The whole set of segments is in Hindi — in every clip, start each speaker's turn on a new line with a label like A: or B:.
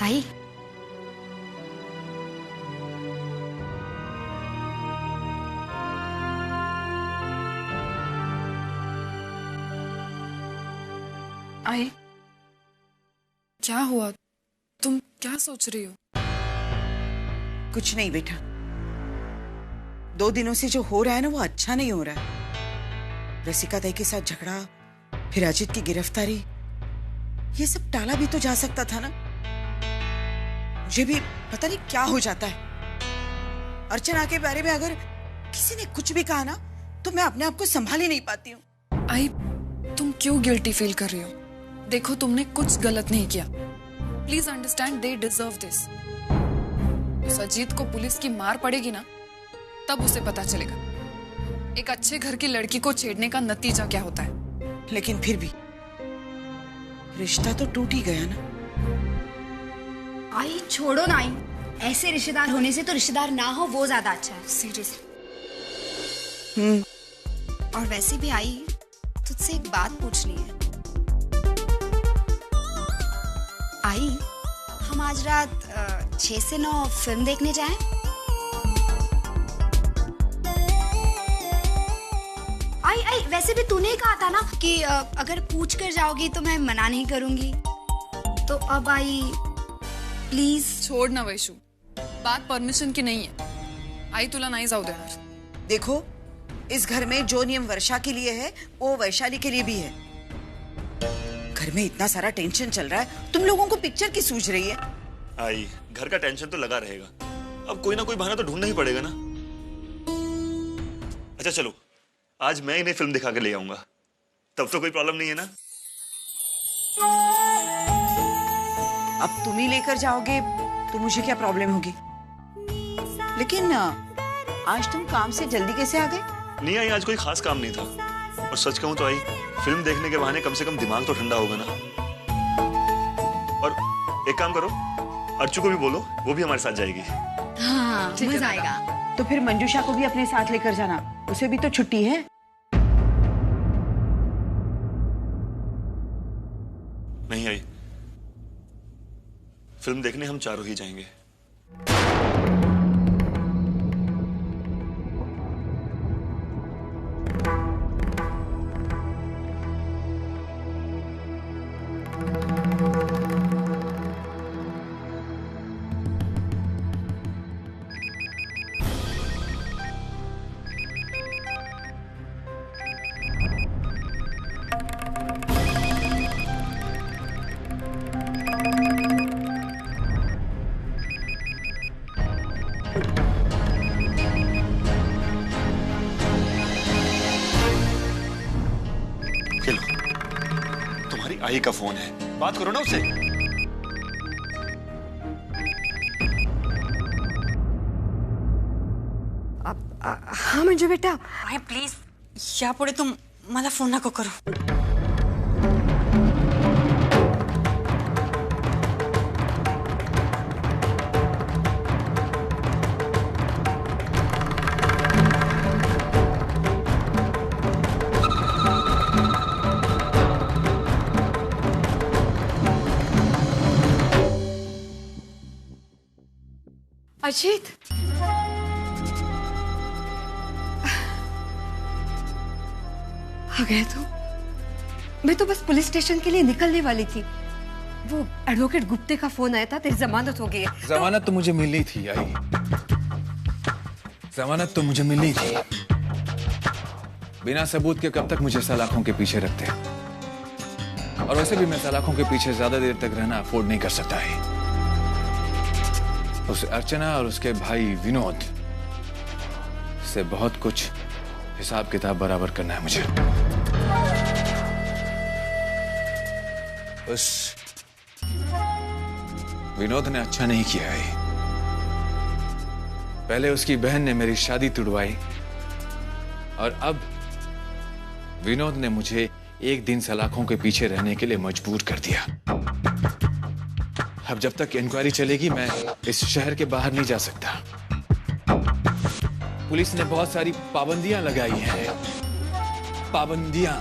A: आई
B: आई, क्या हुआ? तुम क्या सोच रही हो?
C: कुछ नहीं बेटा, 2 दिनों से जो हो रहा है ना वो अच्छा नहीं हो रहा है। रसिका दाई के साथ झगड़ा, फिर अजित की गिरफ्तारी, ये सब टाला भी तो जा सकता था ना। मुझे भी पता नहीं क्या हो जाता है। अर्चना के बारे में अगर किसी ने कुछ भी कहा ना तो मैं अपने आप को संभाल ही नहीं पाती हूँ।
B: आई, तुम क्यों गिल्टी फील कर रही हो? देखो, तुमने कुछ गलत नहीं किया। Please understand, they deserve this. उस अजीत को पुलिस की मार पड़ेगी ना, तब उसे पता चलेगा एक अच्छे घर की लड़की को छेड़ने का नतीजा क्या होता है।
C: लेकिन फिर भी रिश्ता तो टूट ही गया ना।
A: आई छोड़ो ना आई, ऐसे रिश्तेदार होने से तो रिश्तेदार ना हो वो ज्यादा अच्छा है।
B: सीरियसली।
A: और वैसे भी आई, तुझसे एक बात पूछनी है। आई, हम आज रात 6 से 9 फिल्म देखने जाएं? आई वैसे भी तूने ही कहा था ना कि अगर पूछ कर जाओगी तो मैं मना नहीं करूंगी। तो अब आई प्लीज।
B: छोड़ ना वैशु, बात परमिशन की नहीं है। आई तुला नहीं जाऊ देणार।
C: देखो, इस घर में जो नियम वर्षा के लिए है वो वैशाली के लिए भी है। घर में इतना सारा टेंशन चल रहा है, तुम लोगों को पिक्चर की सूझ रही है?
D: आई, घर का टेंशन तो लगा रहेगा, अब कोई ना कोई बहाना तो ढूंढना ही पड़ेगा ना। अच्छा चलो, आज मैं इन्हें फिल्म दिखा के ले आऊंगा, तब तो कोई प्रॉब्लम नहीं है ना।
C: अब तुम ही लेकर जाओगे तो मुझे क्या प्रॉब्लम होगी? लेकिन आज तुम काम से जल्दी कैसे आ गए?
D: नहीं आई, आज कोई खास काम नहीं था। और सच कहूं तो आई, फिल्म देखने के बहाने कम से कम दिमाग तो ठंडा होगा ना। और एक काम करो, अर्चू को भी बोलो, वो भी हमारे साथ जाएगी।
A: हाँ, मजा आएगा।
C: तो फिर मंजूषा को भी अपने साथ लेकर जाना, उसे भी तो छुट्टी है।
D: नहीं आई, फिल्म देखने हम चारों ही जाएंगे। तुम्हारी आई का फोन है, बात करो ना उससे।
E: हाँ मंजू बेटा,
A: आई प्लीज यापुढे तुम मला फोन नको करू।
E: अजीत, आ गया तू? मैं तो बस पुलिस स्टेशन के लिए निकलने वाली थी। वो एडवोकेट गुप्ते का फोन आया था, तेरी जमानत हो गई है।
F: जमानत तो मुझे मिलनी थी आई, जमानत तो मुझे मिलनी थी। बिना सबूत के कब तक मुझे सलाखों के पीछे रखते? और वैसे भी मैं सलाखों के पीछे ज्यादा देर तक रहना अफोर्ड नहीं कर सकता है। उस अर्चना और उसके भाई विनोद से बहुत कुछ हिसाब किताब बराबर करना है मुझे। उस विनोद ने अच्छा नहीं किया है। पहले उसकी बहन ने मेरी शादी तुड़वाई और अब विनोद ने मुझे एक दिन सलाखों के पीछे रहने के लिए मजबूर कर दिया। अब जब तक इंक्वायरी चलेगी मैं इस शहर के बाहर नहीं जा सकता। पुलिस ने बहुत सारी पाबंदियां लगाई हैं, पाबंदियां।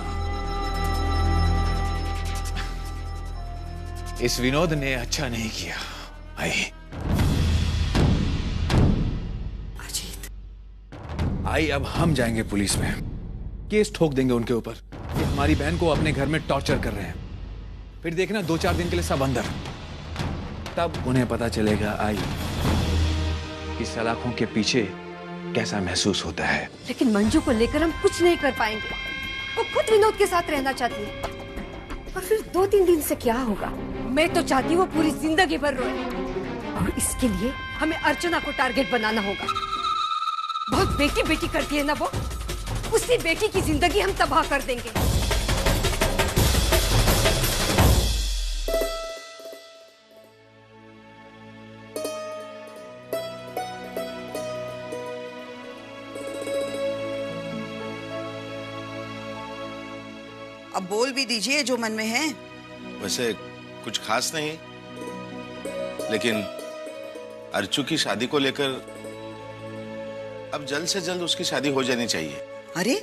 F: इस विनोद ने अच्छा नहीं किया। आई
C: अजीत,
F: आई अब हम जाएंगे पुलिस में, केस ठोक देंगे उनके ऊपर कि हमारी बहन को अपने घर में टॉर्चर कर रहे हैं। फिर देखना 2-4 दिन के लिए सब अंदर, तब उन्हें पता चलेगा आई कि सलाखों के पीछे कैसा महसूस होता है।
E: लेकिन मंजू को लेकर हम कुछ नहीं कर पाएंगे। वो खुद विनोद के साथ रहना चाहती है, और फिर 2-3 दिन से क्या होगा? मैं तो चाहती हूँ वो पूरी जिंदगी भर रोए, और इसके लिए हमें अर्चना को टारगेट बनाना होगा। बहुत बेटी बेटी करती है ना वो, उसी बेटी की जिंदगी हम तबाह कर देंगे।
C: अब बोल भी दीजिए जो मन में है।
G: वैसे कुछ खास नहीं, लेकिन अर्चू की शादी को लेकर अब जल्द से जल्द उसकी शादी हो जानी चाहिए।
C: अरे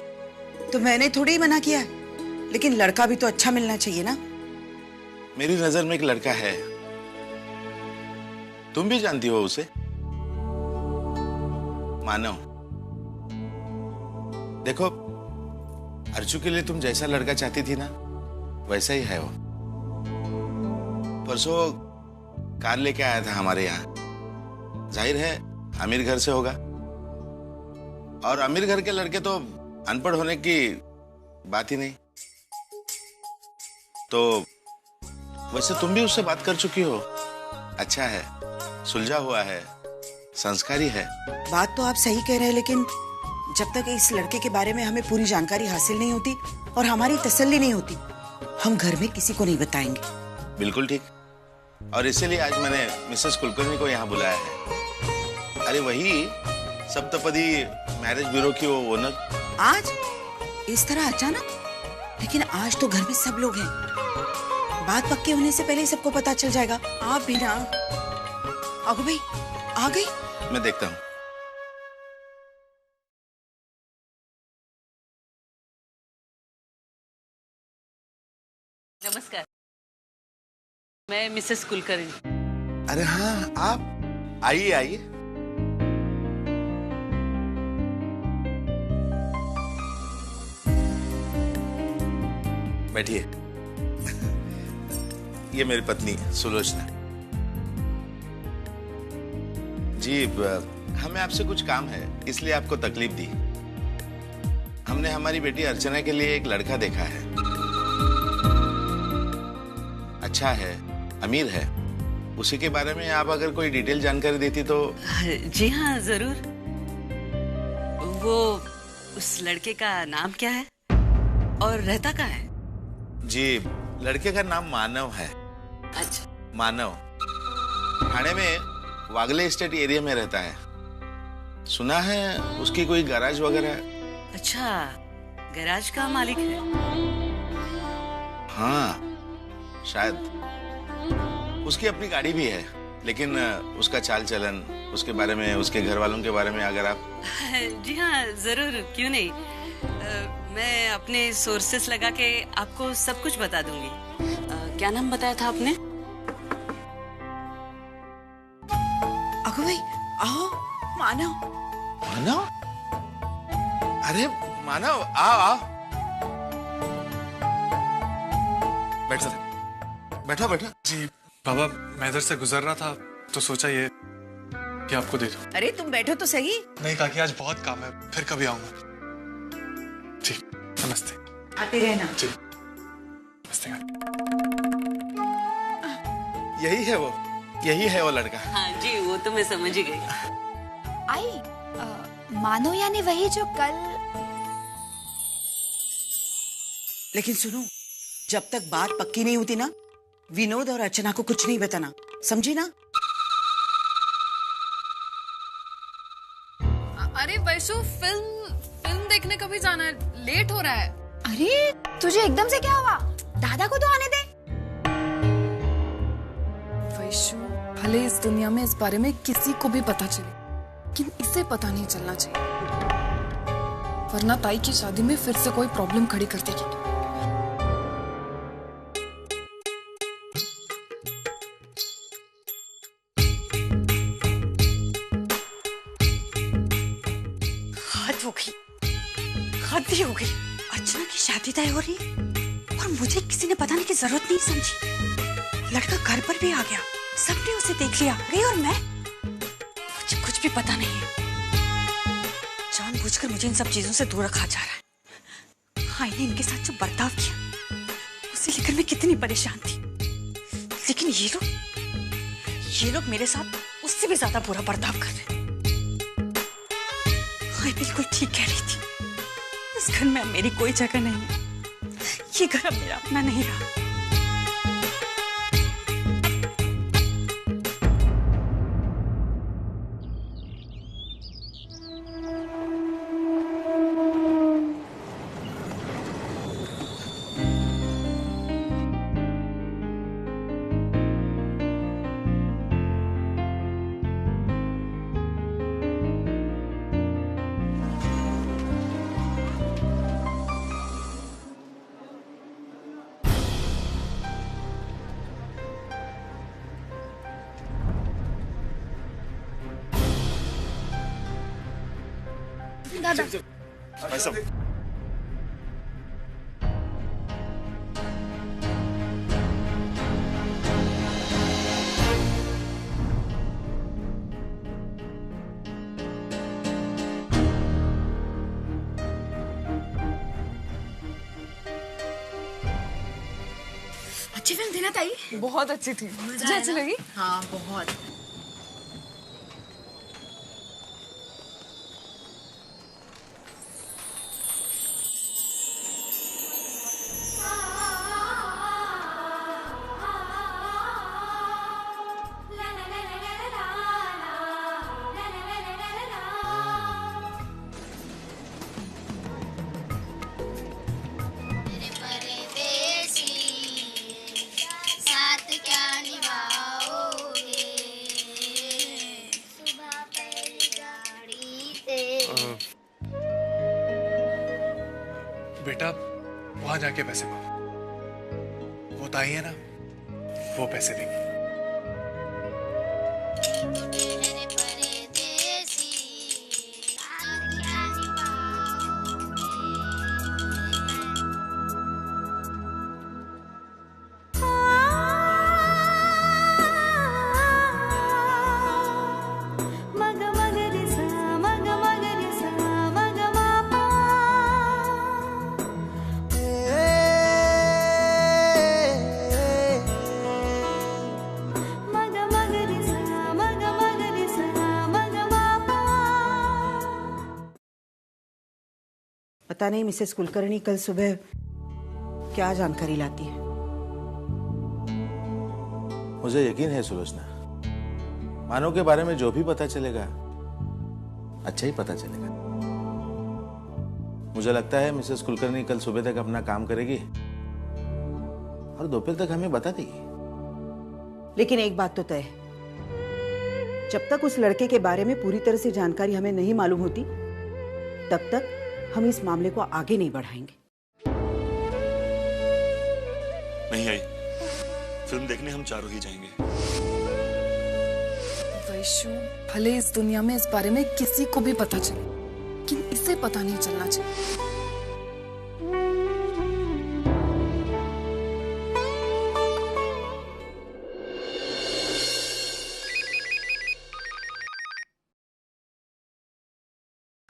C: तो मैंने थोड़ी ही मना किया, लेकिन लड़का भी तो अच्छा मिलना चाहिए ना।
G: मेरी नजर में एक लड़का है, तुम भी जानती हो उसे, मानव। देखो, अर्चू के लिए तुम जैसा लड़का चाहती थी ना, वैसा ही है वो। परसों कार लेके आया था हमारे यहाँ। जाहिर है अमीर घर से होगा, और अमीर घर के लड़के तो अनपढ़ होने की बात ही नहीं। तो वैसे तुम भी उससे बात कर चुकी हो, अच्छा है, सुलझा हुआ है, संस्कारी है।
C: बात तो आप सही कह रहे हैं, लेकिन जब तक इस लड़के के बारे में हमें पूरी जानकारी हासिल नहीं होती और हमारी तसल्ली नहीं होती, हम घर में किसी को नहीं बताएंगे।
G: बिल्कुल ठीक, और इसीलिए आज मैंने मिसेस कुलकर्णी को यहाँ बुलाया है। अरे वही सप्तपदी मैरिज ब्यूरो की वो ओनर।
C: आज इस तरह अचानक? लेकिन आज तो घर में सब लोग हैं, बात पक्के होने से पहले ही सबको पता चल जाएगा। आप भी ना। आगो भाई, आ गई?
G: मैं देखता हूँ।
H: नमस्कार, मैं मिसेस कुलकर्णी।
G: अरे हाँ, आप आइए आइए। बैठिए। ये मेरी पत्नी सुलोचना जी। हमें आपसे कुछ काम है, इसलिए आपको तकलीफ दी। हमने हमारी बेटी अर्चना के लिए एक लड़का देखा है, अच्छा है, अमीर है। उसी के बारे में आप अगर कोई डिटेल जानकारी देती तो।
H: जी हाँ, जरूर। वो उस लड़के का नाम क्या है और रहता कहाँ है?
G: जी, लड़के का नाम मानव है।
H: अच्छा।
G: मानव ठाणे में वागले स्टेट एरिया में रहता है। सुना है उसकी कोई गैराज वगैरह।
H: अच्छा, गैराज का मालिक है।
G: हाँ शायद। उसकी अपनी गाड़ी भी है, लेकिन उसका चाल चलन, उसके बारे में, उसके घर वालों के बारे में अगर आप।
H: जी हाँ, जरूर, क्यों नहीं। मैं अपने सोर्सेस लगा के आपको सब कुछ बता दूंगी। क्या नाम बताया था आपने?
C: आगो भाई, आओ। मानव।
G: मानव? अरे मानव, आओ आओ। बैठ सकते, बैठो बैठो।
I: जी बाबा, मैं इधर से गुजर रहा था तो सोचा ये कि आपको दे दूं।
C: अरे तुम बैठो तो सही।
I: नहीं काकी, आज बहुत काम है, फिर कभी आऊंगा। जी नमस्ते।
C: आते रहना।
I: जी नमस्ते।
G: यही है वो लड़का।
H: हाँ जी, वो तो मैं समझ ही गई।
A: आई मानो यानी वही जो कल।
C: लेकिन सुनो, जब तक बात पक्की नहीं होती ना, विनोद और अर्चना को कुछ नहीं बताना, समझी ना?
B: अरे वैशु, फिल्म देखने कभी जाना है, लेट हो रहा है।
A: अरे तुझे एकदम से क्या हुआ? दादा को तो आने दे।
B: वैशु, भले इस दुनिया में इस बारे में किसी को भी पता चले, लेकिन इसे पता नहीं चलना चाहिए, वरना ताई की शादी में फिर से कोई प्रॉब्लम खड़ी कर देगी।
J: हद ही हो गई। अर्चना की शादी तय हो रही और मुझे किसी ने बताने की जरूरत नहीं समझी। लड़का घर पर भी आ गया, सबने उसे देख लिया, गई और मैं, मुझे कुछ भी पता नहीं है। जानबूझकर मुझे इन सब चीजों से दूर रखा जा रहा है। हाँ, ने इनके साथ जो बर्ताव किया उसे लेकर मैं कितनी परेशान थी, लेकिन ये लोग मेरे साथ उससे भी ज्यादा बुरा बर्ताव कर रहे हैं। हाँ, बिल्कुल ठीक कह रही थी, इस घर में अब मेरी कोई जगह नहीं है। ये घर अब मेरा अपना नहीं रहा।
A: दादा
D: भाई साहब,
A: अच्छी फिल्म थी ना ताई?
B: बहुत अच्छी थी। मुझे अच्छी लगी।
A: हाँ बहुत।
I: बेटा वहां जाके पैसे मांगो, वो ताई है ना, वो पैसे देंगी।
C: पता नहीं मिसेस कुलकर्णी कल सुबह क्या जानकारी लाती है।
G: मुझे यकीन है सुलोचना, मानो के बारे में जो भी पता चलेगा अच्छा ही पता चलेगा। मुझे लगता है मिसेस कुलकर्णी कल सुबह तक अपना काम करेगी और दोपहर तक हमें बता देगी।
C: लेकिन एक बात तो तय है, जब तक उस लड़के के बारे में पूरी तरह से जानकारी हमें नहीं मालूम होती तब तक हम इस मामले को आगे नहीं बढ़ाएंगे।
D: नहीं आई, फिल्म देखने हम चारों ही जाएंगे।
B: वैशु, भले इस दुनिया में इस बारे में किसी को भी पता चले, लेकिन इसे पता नहीं चलना चाहिए।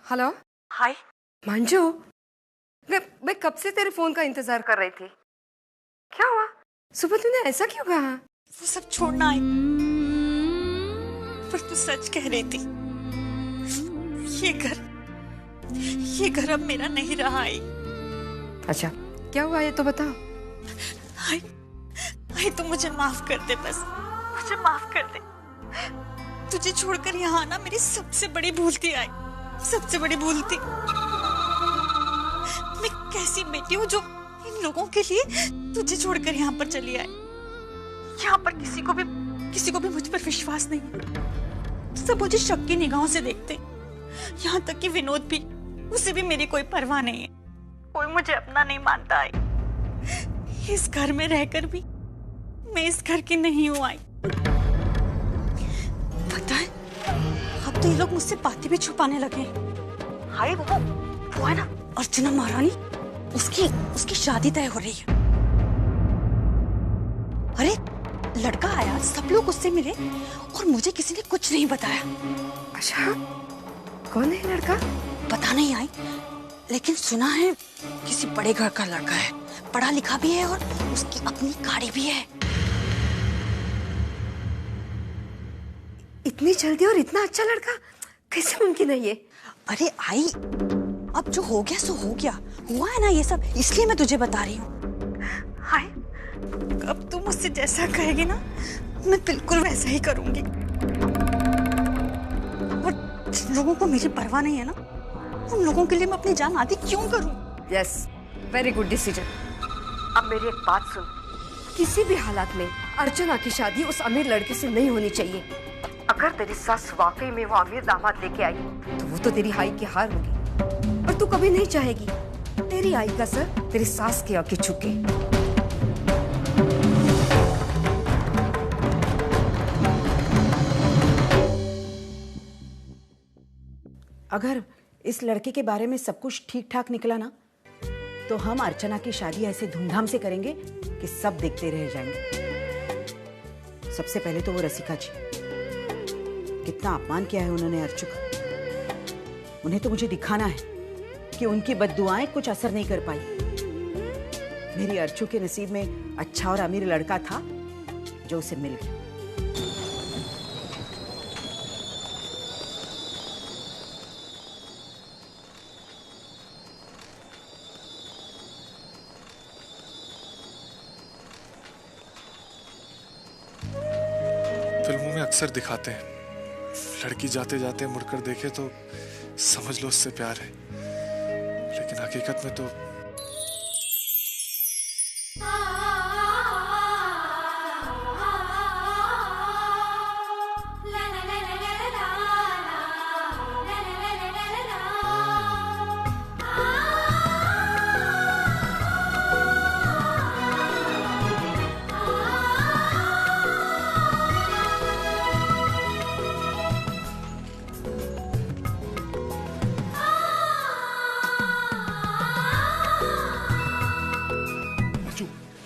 E: हेलो।
J: हाय
E: मंजू, मैं कब से तेरे फोन का इंतजार कर रही थी। क्या हुआ? सुबह तूने ऐसा क्यों कहा?
J: वो सब छोड़ना आई, पर तू सच कह रही थी। ये घर अब मेरा नहीं रहा है।
E: अच्छा, क्या हुआ ये तो बताओ।
J: हाय तू मुझे माफ कर दे, बस मुझे माफ कर दे। तुझे छोड़कर यहाँ आना मेरी सबसे बड़ी भूल थी। आई सबसे बड़ी भूल थी। मैं कैसी बेटी हूँ जो इन लोगों के लिए तुझे छोड़कर यहाँ पर चली आई। यहाँ पर किसी को भी मुझ पर विश्वास नहीं है। सब मुझे शक की निगाहों से देखते, यहाँ तक कि विनोद भी, उसे भी मेरी कोई परवाह नहीं है। कोई मुझे अपना नहीं मानता है। इस घर में रहकर भी मैं इस घर की नहीं हूँ। आई पता है, अब तो ये लोग मुझसे बातें भी छुपाने लगे। हाय वो है ना, अर्चना महारानी, उसकी शादी तय हो रही है। अरे लड़का आया, सब लोग उससे मिले और मुझे किसी ने कुछ नहीं बताया।
E: अच्छा, कौन है लड़का?
J: पता नहीं आई, लेकिन सुना है किसी बड़े घर का लड़का है, पढ़ा लिखा भी है और उसकी अपनी गाड़ी भी है।
E: इतनी जल्दी और इतना अच्छा लड़का कैसे मुमकिन है ये?
J: अरे आई, अब जो हो गया सो हो गया, हुआ है ना ये सब, इसलिए मैं तुझे बता रही हूँ। हाय, अब तू मुझसे जैसा कहेगी ना, मैं बिल्कुल वैसा ही करूंगी। और जिन लोगों को मेरी परवाह नहीं है ना, उन लोगों के लिए मैं अपनी जान आधी क्यों करूं?
E: Yes, very good decision. अब मेरी एक बात सुन, किसी भी हालात में अर्चना की शादी उस अमीर लड़के से नहीं होनी चाहिए। अगर तेरी सास वाकई में वो अमीर दामाद लेके आई तो वो तो तेरी हाई की हार होगी, और तू कभी नहीं चाहेगी तेरी आई का सर तेरी सास के आगे झुके।
C: अगर इस लड़के के बारे में सब कुछ ठीक ठाक निकला ना, तो हम अर्चना की शादी ऐसे धूमधाम से करेंगे कि सब देखते रह जाएंगे। सबसे पहले तो वो रसिका जी, कितना अपमान किया है उन्होंने अर्चू का। उन्हें तो मुझे दिखाना है कि उनकी बद्दुआएं कुछ असर नहीं कर पाई। मेरी अर्चू के नसीब में अच्छा और अमीर लड़का था जो उसे मिल गया।
I: फिल्मों में अक्सर दिखाते हैं, लड़की जाते जाते मुड़कर देखे तो समझ लो उससे प्यार है, लेकिन हकीकत में तो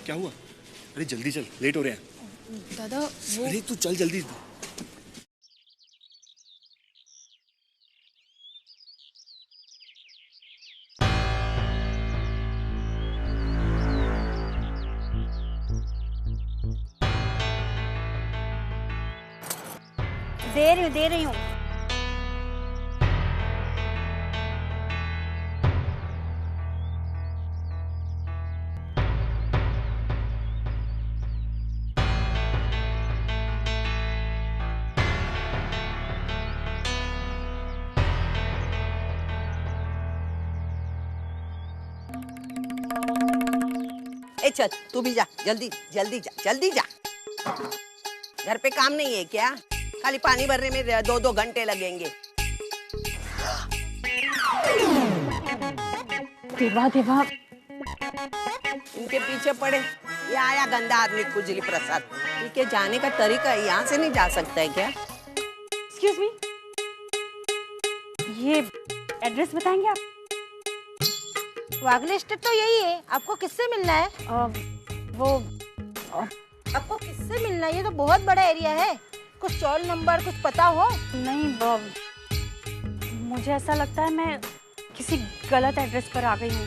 D: क्या हुआ? अरे जल्दी चल, लेट हो रहे हैं।
B: दादा वो
D: अरे तू चल जल्दी।
J: दे रही हूँ।
K: ए चल, तू भी जा, जल्दी जल्दी जा, जल्दी जा। घर पे काम नहीं है क्या? खाली पानी भरने में 2-2 घंटे लगेंगे।
J: देवा देवा,
K: इनके पीछे पड़े। ये आया गंदा आदमी खुजली प्रसाद। इनके जाने का तरीका यहाँ से नहीं जा सकता है क्या?
J: एक्सक्यूज मी, ये एड्रेस बताएंगे आप?
L: वागले स्टेट तो यही है। आपको किससे मिलना है? आपको किससे मिलना है? ये तो बहुत बड़ा एरिया है। कुछ स्टॉल नंबर कुछ पता हो?
J: नहीं, मुझे ऐसा लगता है मैं किसी गलत एड्रेस पर आ गई हूँ।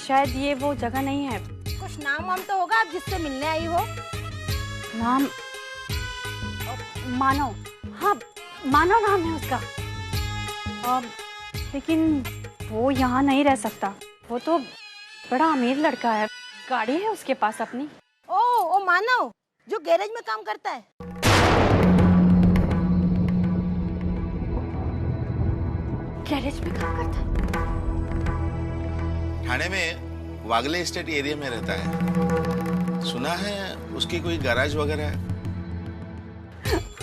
J: शायद ये वो जगह नहीं है।
L: कुछ नाम वाम तो होगा आप जिससे मिलने आई हो?
J: नाम मानव। हाँ, मानव नाम है उसका। लेकिन वो यहाँ नहीं रह सकता। वो तो बड़ा अमीर लड़का है, गाड़ी है उसके पास अपनी।
L: ओ मानव जो गैरेज में काम करता है।
J: गैरेज में काम करता है?
G: ठाणे में वागले एस्टेट एरिया में रहता है। सुना है उसकी कोई गैराज वगैरह है?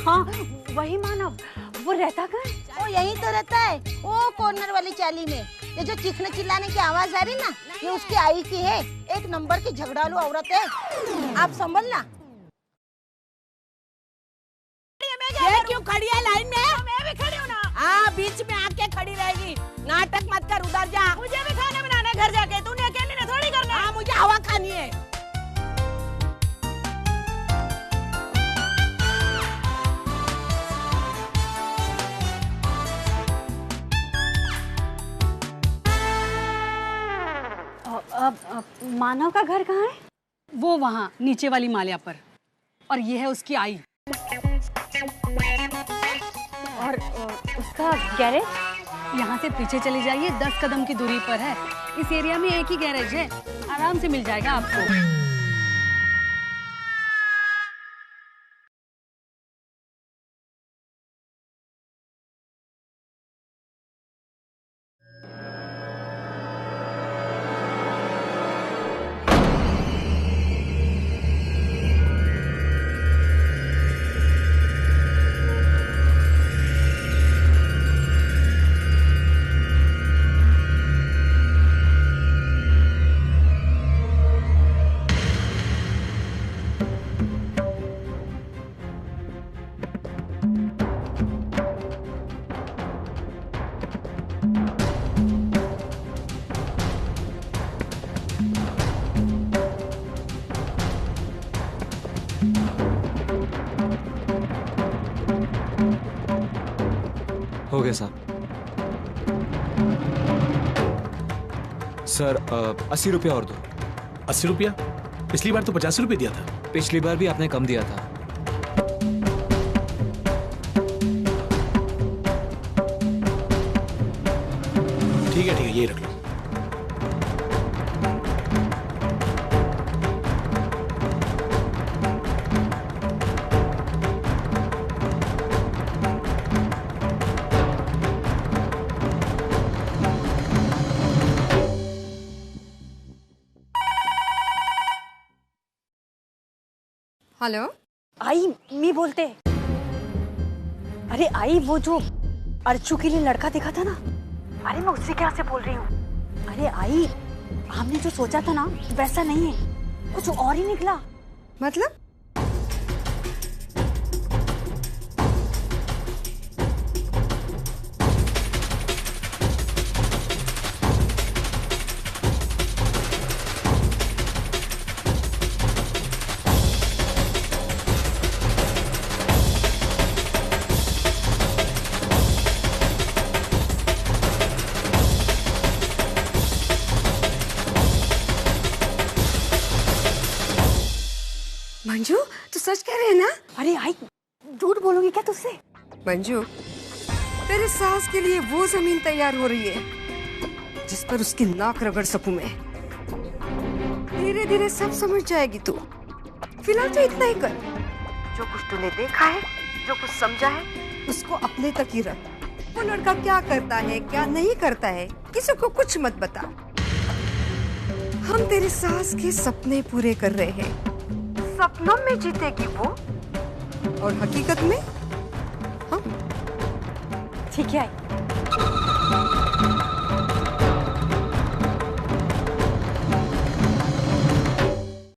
J: हाँ, वही मानव। वो रहता कहाँ है?
L: वो यहीं तो रहता है, वो कॉर्नर वाली चाली में। ये जो चीखने चिल्लाने की आवाज आ रही ना, ये उसकी आई की है। एक नंबर की झगड़ालू औरत है, आप संभलना।
K: ये क्यों खड़ी है लाइन में? मैं भी खड़ी हूँ ना। हाँ, बीच में आके खड़ी रहेगी। नाटक मत कर, उधर जा। मुझे भी
J: मानव का घर कहाँ है?
M: वो वहाँ नीचे वाली माल्या पर, और ये है उसकी आई।
J: और उसका गैरेज?
M: यहाँ से पीछे चले जाइए, 10 कदम की दूरी पर है। इस एरिया में एक ही गैरेज है, आराम से मिल जाएगा आपको।
N: हो गया साहब। सर 80 रुपया और दो।
I: 80 रुपया? पिछली बार तो 50 रुपये दिया था।
N: पिछली बार भी आपने कम दिया था।
I: ठीक है ये रख लो।
E: हेलो,
J: आई मी बोलते। अरे आई, वो जो अर्चू के लिए लड़का देखा था ना, अरे मैं उससे क्या से बोल रही हूँ। अरे आई, हमने जो सोचा था ना वैसा नहीं है, कुछ और ही निकला।
E: मतलब? मंजू, तू सच कह रहे है ना?
J: अरे आई, झूठ बोलोगी क्या तुझसे?
E: मंजू, तेरे सास के लिए वो जमीन तैयार हो रही है जिस पर उसकी नाक रगड़ सकूं मैं। धीरे धीरे सब समझ जाएगी तू। फिलहाल तो इतना ही कर, जो कुछ तूने देखा है, जो कुछ समझा है, उसको अपने तक ही रख। वो लड़का क्या करता है, क्या नहीं करता है, किसी को कुछ मत बता। हम तेरी सास के सपने पूरे कर रहे हैं। सपनों में जीतेगी वो, और हकीकत में हम।
J: ठीक है आई।